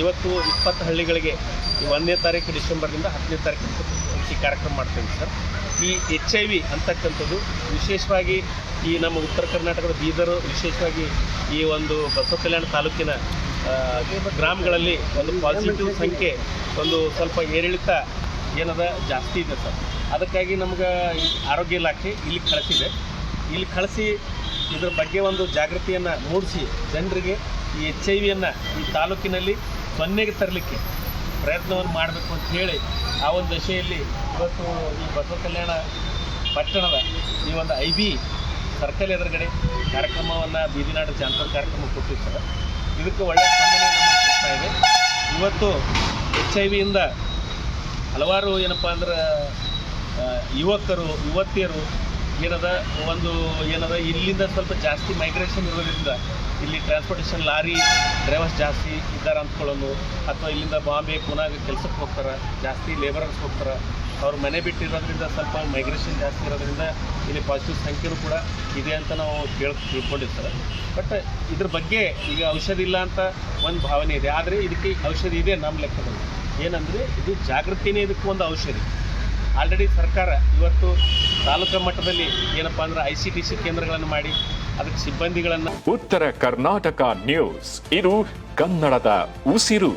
ಇವತ್ತು 20 ಹಳ್ಳಿಗಳಿಗೆ ಈ 1ನೇ ತಾರೀಕು ಡಿಸೆಂಬರ್ನಿಂದ 10ನೇ ತಾರೀಕು ಈ ಕಾರ್ಯಕ್ರಮ ಮಾಡ್ತೇವೆ ಸರ್. ಈ HIV ಅಂತಕ್ಕಂಥದ್ದು ವಿಶೇಷವಾಗಿ ಈ ನಮ್ಮ ಉತ್ತರ ಕರ್ನಾಟಕದ ಬೀದರು, ವಿಶೇಷವಾಗಿ ಈ ಒಂದು ಬಸವ ಕಲ್ಯಾಣ ತಾಲೂಕಿನ ಗ್ರಾಮಗಳಲ್ಲಿ ಒಂದು ಪಾಸಿಟಿವ್ ಸಂಖ್ಯೆ ಒಂದು ಸ್ವಲ್ಪ ಏರಿಳಿತ ಏನದ ಜಾಸ್ತಿ ಇದೆ ಸರ್. ಅದಕ್ಕಾಗಿ ನಮ್ಗೆ ಆರೋಗ್ಯ ಇಲಾಖೆ ಇಲ್ಲಿ ಕಳಿಸಿ ಇದ್ರ ಬಗ್ಗೆ ಒಂದು ಜಾಗೃತಿಯನ್ನು ಮೂಡಿಸಿ ಜನರಿಗೆ ಈ HIV ಈ ತಾಲೂಕಿನಲ್ಲಿ 0ಗೆ ತರಲಿಕ್ಕೆ ಪ್ರಯತ್ನವನ್ನು ಮಾಡಬೇಕು ಅಂತ ಹೇಳಿ ಆ ಒಂದು ದಶೆಯಲ್ಲಿ ಇವತ್ತು ಈ ಬಸವ ಕಲ್ಯಾಣ ಪಟ್ಟಣದ ಈ ಒಂದು IB ಸರ್ಕಲ್ ಎದುರುಗಡೆ ಕಾರ್ಯಕ್ರಮವನ್ನು ಬೀದಿನಾಡು ಜಾನಪದ ಕಾರ್ಯಕ್ರಮ ಕೊಟ್ಟಿವಿ ಸರ್. ಇದಕ್ಕೆ ಒಳ್ಳೆಯ ಸ್ಪಂದನೆ ನಮಗೆ ಸಿಗ್ತಾ ಇದೆ. ಇವತ್ತು HIV ಹಲವಾರು ಏನಪ್ಪ ಅಂದ್ರೆ ಯುವಕರು ಯುವತಿಯರು ಏನದ ಇಲ್ಲಿಂದ ಸ್ವಲ್ಪ ಜಾಸ್ತಿ ಮೈಗ್ರೇಷನ್ ಇರೋದ್ರಿಂದ ಇಲ್ಲಿ ಟ್ರಾನ್ಸ್ಪೋರ್ಟೇಷನ್ ಲಾರಿ ಡ್ರೈವರ್ಸ್ ಜಾಸ್ತಿ ಇದ್ದಾರೆ ಅಂದ್ಕೊಳ್ಳೋದು, ಅಥವಾ ಇಲ್ಲಿಂದ ಬಾಂಬೆ ಪುನಾಗೆ ಕೆಲಸಕ್ಕೆ ಹೋಗ್ತಾರೆ, ಜಾಸ್ತಿ ಲೇಬರರ್ಸ್ ಹೋಗ್ತಾರೆ. ಅವ್ರು ಮನೆ ಬಿಟ್ಟಿರೋದ್ರಿಂದ ಸ್ವಲ್ಪ ಮೈಗ್ರೇಷನ್ ಜಾಸ್ತಿ ಇರೋದ್ರಿಂದ ಇಲ್ಲಿ ಪಾಸಿಟಿವ್ ಸಂಖ್ಯೆನೂ ಕೂಡ ಇದೆ ಅಂತ ನಾವು ತಿಳ್ಕೊಂಡಿರ್ತಾರೆ. ಬಟ್ ಇದ್ರ ಬಗ್ಗೆ ಈಗ ಔಷಧಿ ಇಲ್ಲ ಅಂತ ಒಂದು ಭಾವನೆ ಇದೆ, ಆದರೆ ಇದಕ್ಕೆ ಔಷಧಿ ಇದೆ ನಮ್ಮ ಲೆಕ್ಕದಲ್ಲಿ. ಏನಂದರೆ ಇದು ಜಾಗೃತಿನೇ ಇದಕ್ಕೆ ಒಂದು ಔಷಧಿ. ಆಲ್ರೆಡಿ ಸರ್ಕಾರ ಇವತ್ತು ತಾಲೂಕು ಮಟ್ಟದಲ್ಲಿ ಏನಪ್ಪ ಅಂದ್ರೆ ICTC ಕೇಂದ್ರಗಳನ್ನು ಮಾಡಿ ಅದಕ್ಕೆ ಸಿಬ್ಬಂದಿಗಳನ್ನು. ಉತ್ತರ ಕರ್ನಾಟಕ ನ್ಯೂಸ್, ಇದು ಕನ್ನಡದ ಉಸಿರು.